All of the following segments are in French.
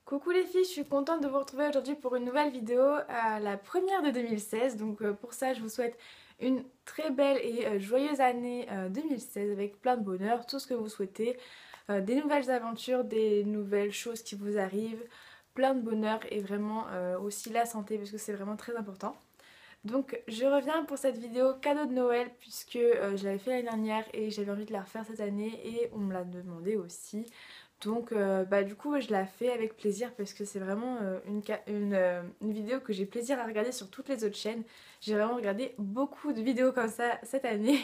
Coucou les filles, je suis contente de vous retrouver aujourd'hui pour une nouvelle vidéo, la première de 2016. Donc pour ça je vous souhaite une très belle et joyeuse année 2016 avec plein de bonheur, tout ce que vous souhaitez, des nouvelles aventures, des nouvelles choses qui vous arrivent, plein de bonheur et vraiment aussi la santé parce que c'est vraiment très important. Donc je reviens pour cette vidéo cadeau de Noël puisque je l'avais fait l'année dernière et j'avais envie de la refaire cette année et on me l'a demandé aussi. Donc du coup je la fais avec plaisir parce que c'est vraiment une vidéo que j'ai plaisir à regarder sur toutes les autres chaînes. J'ai vraiment regardé beaucoup de vidéos comme ça cette année.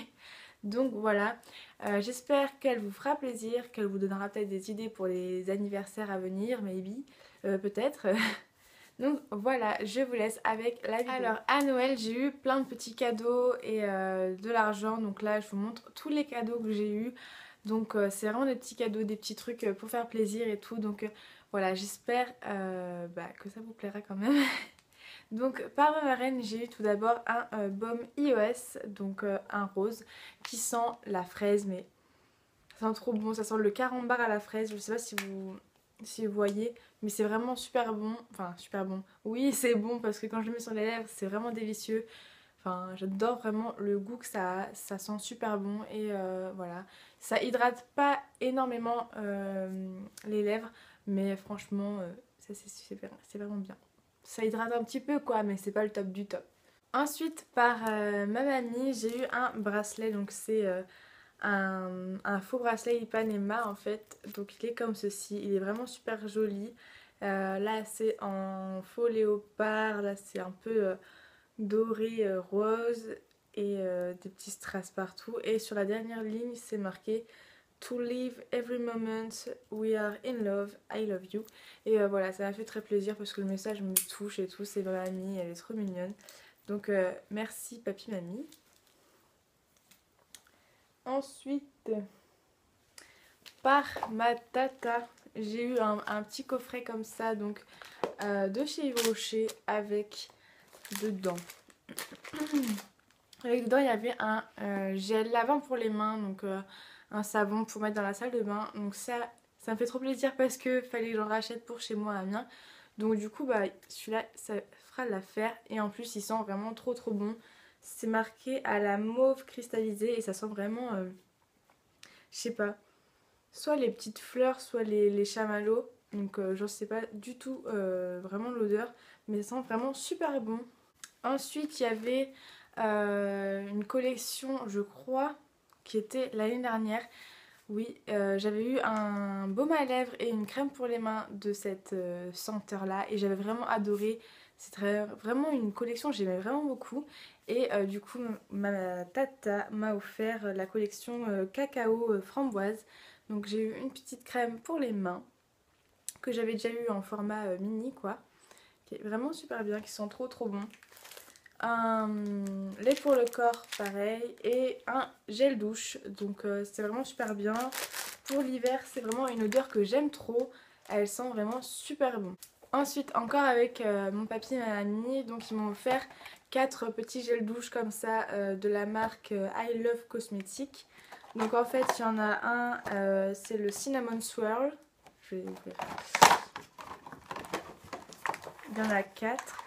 Donc voilà, j'espère qu'elle vous fera plaisir, qu'elle vous donnera peut-être des idées pour les anniversaires à venir, maybe, peut-être. Donc voilà, je vous laisse avec la vidéo. Alors à Noël j'ai eu plein de petits cadeaux et de l'argent. Donc là je vous montre tous les cadeaux que j'ai eu. Donc c'est vraiment des petits cadeaux, des petits trucs pour faire plaisir et tout. Donc voilà, j'espère que ça vous plaira quand même. Donc par ma marraine j'ai eu tout d'abord un baume iOS, donc un rose qui sent la fraise, mais ça sent trop bon, ça sent le carambar à la fraise. Je sais pas si vous voyez, mais c'est vraiment super bon. Enfin super bon, oui c'est bon parce que quand je le mets sur les lèvres c'est vraiment délicieux. Enfin j'adore vraiment le goût que ça sent super bon. Et voilà, ça hydrate pas énormément les lèvres, mais franchement ça c'est vraiment bien. Ça hydrate un petit peu quoi, mais c'est pas le top du top. Ensuite par ma mamie j'ai eu un bracelet, donc c'est un faux bracelet Ipanema en fait. Donc il est comme ceci, il est vraiment super joli. Là c'est en faux léopard, là c'est un peu doré rose et des petits strass partout. Et sur la dernière ligne c'est marqué To live every moment, we are in love, I love you. Et voilà, ça m'a fait très plaisir parce que le message me touche et tout. C'est ma mamie, elle est trop mignonne. Donc merci papy mamie. Ensuite, par ma tata, j'ai eu un petit coffret comme ça, donc de chez Yves Rocher, avec dedans. Avec dedans, il y avait un gel lavant pour les mains, donc un savon pour mettre dans la salle de bain. Donc ça me fait trop plaisir parce que fallait que j'en rachète pour chez moi à Amiens. Donc du coup, celui-là, ça fera l'affaire. Et en plus, il sent vraiment trop bon. C'est marqué à la mauve cristallisée et ça sent vraiment, je sais pas, soit les petites fleurs, soit les chamallows. Donc je sais pas du tout vraiment l'odeur, mais ça sent vraiment super bon. Ensuite il y avait une collection, je crois, qui était l'année dernière. Oui, j'avais eu un baume à lèvres et une crème pour les mains de cette senteur là et j'avais vraiment adoré. C'était vraiment une collection que j'aimais vraiment beaucoup. Et du coup ma tata m'a offert la collection cacao framboise. Donc j'ai eu une petite crème pour les mains que j'avais déjà eu en format mini quoi, qui est vraiment super bien, qui sent trop bon. Un lait pour le corps pareil et un gel douche, donc c'est vraiment super bien. Pour l'hiver c'est vraiment une odeur que j'aime trop, elle sent vraiment super bon. Ensuite encore avec mon papy et ma mamie, donc ils m'ont offert 4 petits gels douche comme ça de la marque I Love Cosmetics. Donc en fait il y en a un, c'est le Cinnamon Swirl, je vais ouvrir. Il y en a 4.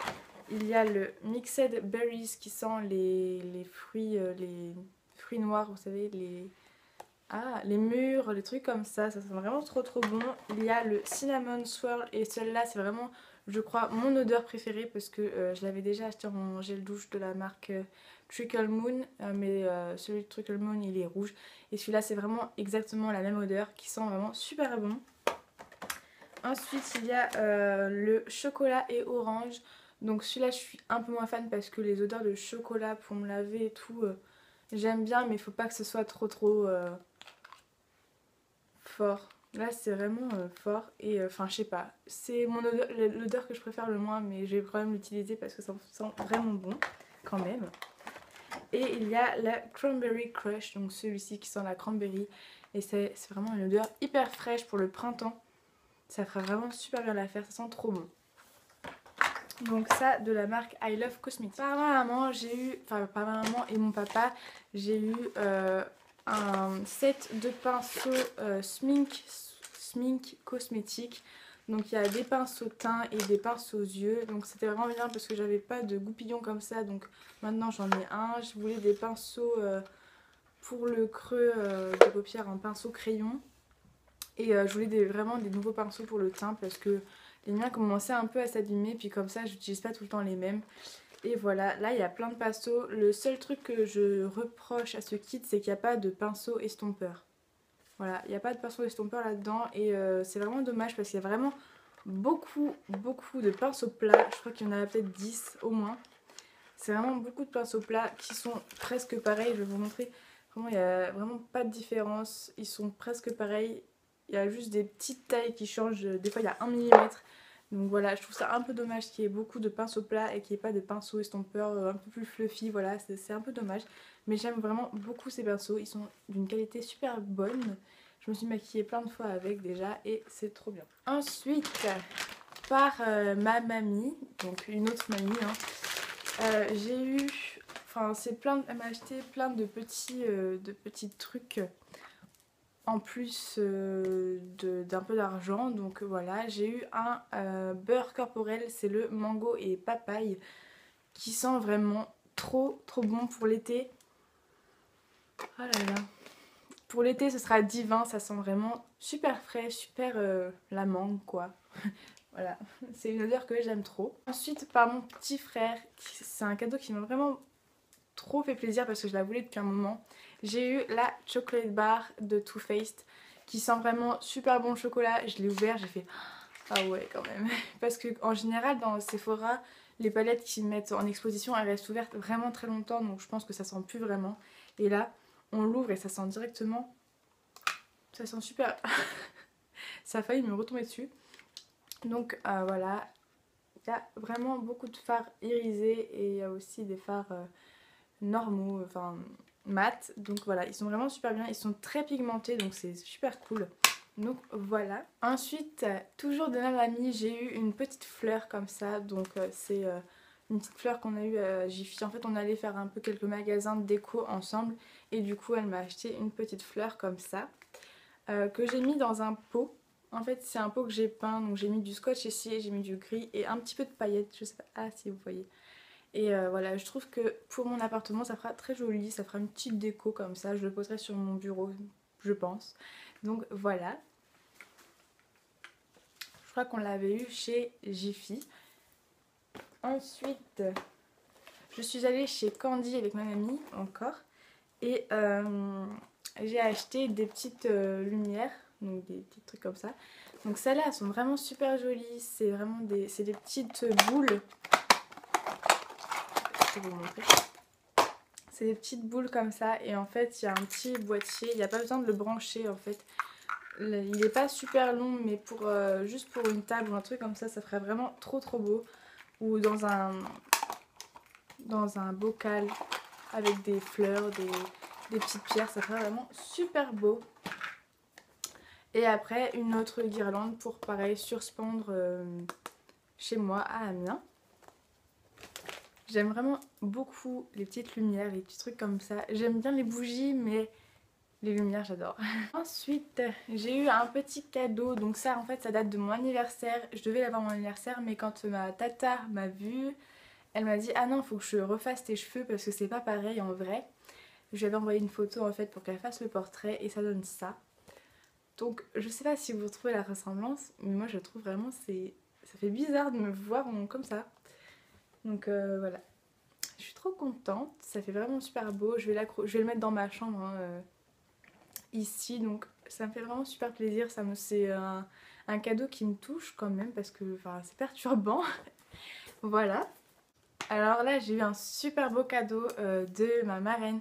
Il y a le Mixed Berries qui sent les fruits noirs, vous savez, les mûres, les trucs comme ça sent vraiment trop bon. Il y a le Cinnamon Swirl et celui-là c'est vraiment, je crois, mon odeur préférée parce que je l'avais déjà acheté en gel douche de la marque Trickle Moon, mais celui de Trickle Moon il est rouge et celui-là c'est vraiment exactement la même odeur qui sent vraiment super bon. Ensuite il y a le chocolat et orange. Donc celui-là je suis un peu moins fan parce que les odeurs de chocolat pour me laver et tout, j'aime bien mais il faut pas que ce soit trop fort. Là c'est vraiment fort et enfin je sais pas, c'est l'odeur que je préfère le moins, mais je vais quand même l'utiliser parce que ça sent vraiment bon quand même. Et il y a la Cranberry Crush, donc celui-ci qui sent la cranberry et c'est vraiment une odeur hyper fraîche pour le printemps. Ça fera vraiment super bien l'affaire, ça sent trop bon. Donc ça de la marque I Love Cosmetics. Par ma maman j'ai eu, enfin par ma maman et mon papa, j'ai eu un set de pinceaux Smink cosmétique. Donc il y a des pinceaux teints et des pinceaux aux yeux. Donc c'était vraiment bien parce que j'avais pas de goupillons comme ça. Donc maintenant j'en ai un. Je voulais des pinceaux pour le creux des paupières en pinceau crayon. Et je voulais vraiment des nouveaux pinceaux pour le teint parce que les miens commençaient un peu à s'abîmer. Puis comme ça j'utilise pas tout le temps les mêmes. Et voilà, là il y a plein de pinceaux. Le seul truc que je reproche à ce kit, c'est qu'il n'y a pas de pinceau estompeur. Voilà, il n'y a pas de pinceau estompeur là-dedans et c'est vraiment dommage parce qu'il y a vraiment beaucoup de pinceaux plats. Je crois qu'il y en a peut-être 10 au moins. C'est vraiment beaucoup de pinceaux plats qui sont presque pareils. Je vais vous montrer. Vraiment, il n'y a vraiment pas de différence. Ils sont presque pareils. Il y a juste des petites tailles qui changent. Des fois, il y a 1 mm. Donc voilà, je trouve ça un peu dommage qu'il y ait beaucoup de pinceaux plats et qu'il n'y ait pas de pinceaux estompeurs un peu plus fluffy. Voilà, c'est un peu dommage. Mais j'aime vraiment beaucoup ces pinceaux. Ils sont d'une qualité super bonne. Je me suis maquillée plein de fois avec déjà et c'est trop bien. Ensuite, par ma mamie, donc une autre mamie, hein, j'ai eu... Enfin, elle m'a acheté plein de petits trucs en plus d'un peu d'argent. Donc voilà, j'ai eu un beurre corporel, c'est le mango et papaye, qui sent vraiment trop bon pour l'été. Oh là là. Pour l'été ce sera divin, ça sent vraiment super frais, super la mangue quoi. Voilà, c'est une odeur que j'aime trop. Ensuite par mon petit frère, c'est un cadeau qui m'a vraiment trop fait plaisir parce que je la voulais depuis un moment. J'ai eu la chocolate bar de Too Faced qui sent vraiment super bon le chocolat. Je l'ai ouvert, j'ai fait ah ouais quand même. Parce que en général dans Sephora, les palettes qui mettent en exposition elles restent ouvertes vraiment très longtemps, donc je pense que ça sent plus vraiment. Et là on l'ouvre et ça sent directement, ça sent super. Ça a failli me retomber dessus. Donc voilà, il y a vraiment beaucoup de fards irisés et il y a aussi des fards normaux, enfin mat. Donc voilà, ils sont vraiment super bien, ils sont très pigmentés donc c'est super cool. Donc voilà. Ensuite, toujours de même amie, j'ai eu une petite fleur comme ça. Donc c'est une petite fleur qu'on a eu à Jiffy. En fait on allait faire un peu quelques magasins de déco ensemble et du coup elle m'a acheté une petite fleur comme ça que j'ai mis dans un pot. En fait c'est un pot que j'ai peint, donc j'ai mis du scotch ici, j'ai mis du gris et un petit peu de paillettes, je sais pas si vous voyez. Et voilà, je trouve que pour mon appartement ça fera très joli, ça fera une petite déco comme ça, je le poserai sur mon bureau je pense. Donc voilà. Je crois qu'on l'avait eu chez Jiffy. Ensuite, je suis allée chez Candy avec ma mamie encore. Et j'ai acheté des petites lumières, donc des petits trucs comme ça. Donc celles-là, elles sont vraiment super jolies. C'est vraiment des petites boules. Je vais vous montrer. C'est des petites boules comme ça. Et en fait, il y a un petit boîtier. Il n'y a pas besoin de le brancher en fait. Il n'est pas super long, mais juste pour une table ou un truc comme ça ferait vraiment trop beau. Ou dans un bocal avec des fleurs, des petites pierres, ça ferait vraiment super beau. Et après une autre guirlande pour pareil surspendre chez moi à Amiens. J'aime vraiment beaucoup les petites lumières, les petits trucs comme ça. J'aime bien les bougies mais les lumières j'adore. Ensuite j'ai eu un petit cadeau, donc ça en fait ça date de mon anniversaire. Je devais l'avoir mon anniversaire mais quand ma tata m'a vue, elle m'a dit ah non faut que je refasse tes cheveux parce que c'est pas pareil en vrai. Je lui avais envoyé une photo en fait pour qu'elle fasse le portrait et ça donne ça. Donc je sais pas si vous trouvez la ressemblance mais moi je trouve vraiment ça fait bizarre de me voir comme ça. Donc voilà. Je suis trop contente, ça fait vraiment super beau. Je vais le mettre dans ma chambre hein, ici, donc ça me fait vraiment super plaisir. C'est un cadeau qui me touche quand même parce que c'est perturbant. Voilà. Alors là j'ai eu un super beau cadeau de ma marraine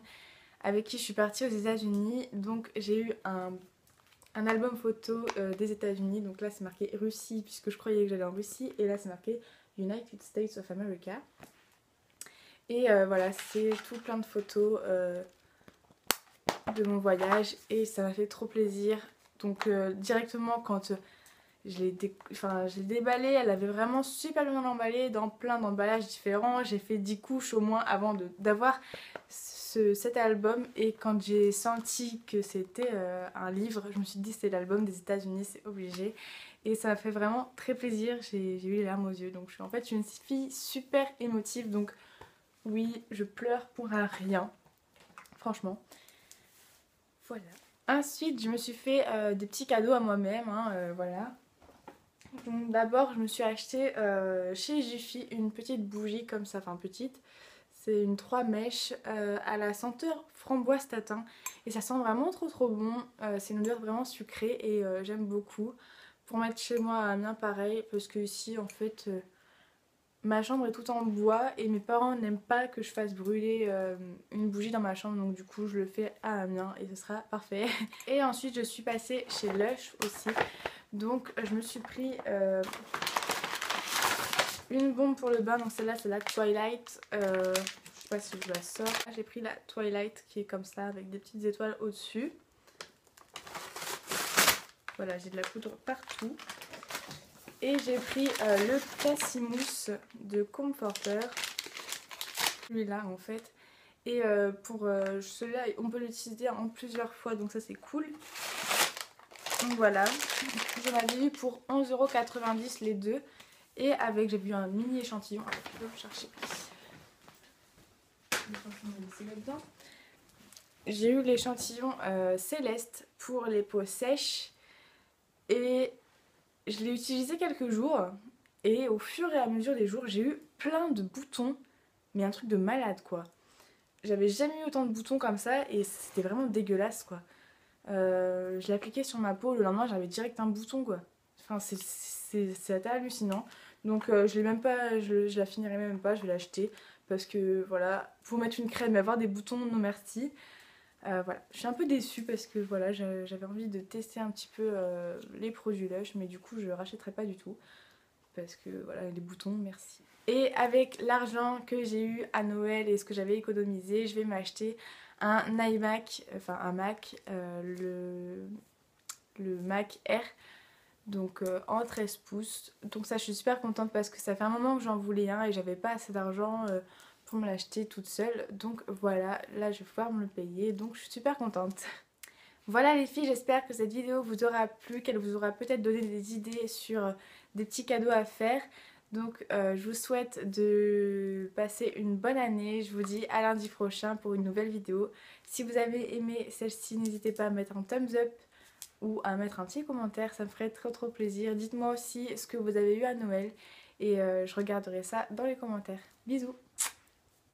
avec qui je suis partie aux États-Unis. Donc j'ai eu un album photo des États-Unis. Donc là c'est marqué Russie puisque je croyais que j'allais en Russie. Et là c'est marqué United States of America. Et voilà, c'est tout plein de photos de mon voyage et ça m'a fait trop plaisir. Donc directement quand je l'ai déballée, elle avait vraiment super bien emballé dans plein d'emballages différents. J'ai fait 10 couches au moins avant d'avoir cet album. Et quand j'ai senti que c'était un livre, je me suis dit c'est l'album des États-Unis, c'est obligé. et ça m'a fait vraiment très plaisir, j'ai eu les larmes aux yeux. Donc je suis en fait une fille super émotive, donc oui, je pleure pour un rien, franchement. Voilà. Ensuite, je me suis fait des petits cadeaux à moi-même, hein, voilà. D'abord, je me suis acheté chez Jiffy une petite bougie comme ça, enfin petite. C'est une 3 mèches à la senteur framboise tatin. Et ça sent vraiment trop bon. C'est une odeur vraiment sucrée et j'aime beaucoup. Pour mettre chez moi à Amiens pareil, parce que ici en fait ma chambre est toute en bois et mes parents n'aiment pas que je fasse brûler une bougie dans ma chambre. Donc du coup je le fais à Amiens et ce sera parfait. Et ensuite je suis passée chez Lush aussi. Donc je me suis pris une bombe pour le bain, donc celle-là c'est la Twilight, je sais pas si je la sors. J'ai pris la Twilight qui est comme ça avec des petites étoiles au-dessus. Voilà, j'ai de la poudre partout. Et j'ai pris le Tassimousse de Comforter, celui-là en fait. Et pour celui-là on peut l'utiliser en plusieurs fois, donc ça c'est cool. Donc voilà, j'en avais eu pour 11,90 € les deux. Et avec, j'ai vu un mini échantillon. Alors, je vais vous chercher. J'ai eu l'échantillon Céleste pour les peaux sèches. Et je l'ai utilisé quelques jours. Et au fur et à mesure des jours, j'ai eu plein de boutons. Mais un truc de malade quoi. J'avais jamais eu autant de boutons comme ça. Et c'était vraiment dégueulasse quoi. Je l'ai appliqué sur ma peau. Le lendemain, j'avais direct un bouton quoi. Enfin, c'est hallucinant. Donc je l'ai même pas, je la finirai même pas, je vais l'acheter parce que voilà, pour mettre une crème et avoir des boutons, non merci. Voilà, je suis un peu déçue parce que voilà, j'avais envie de tester un petit peu les produits Lush, mais du coup je rachèterai pas du tout parce que voilà, les boutons, merci. Et avec l'argent que j'ai eu à Noël et ce que j'avais économisé, je vais m'acheter un iMac, enfin un Mac, le Mac Air. Donc en 13 pouces. Donc ça je suis super contente parce que ça fait un moment que j'en voulais un et j'avais pas assez d'argent pour me l'acheter toute seule. Donc voilà, là je vais pouvoir me le payer. Donc je suis super contente. Voilà les filles, j'espère que cette vidéo vous aura plu, qu'elle vous aura peut-être donné des idées sur des petits cadeaux à faire. Donc je vous souhaite de passer une bonne année. Je vous dis à lundi prochain pour une nouvelle vidéo. Si vous avez aimé celle-ci, n'hésitez pas à mettre un thumbs up ou à mettre un petit commentaire, ça me ferait trop plaisir. Dites-moi aussi ce que vous avez eu à Noël et je regarderai ça dans les commentaires. Bisous!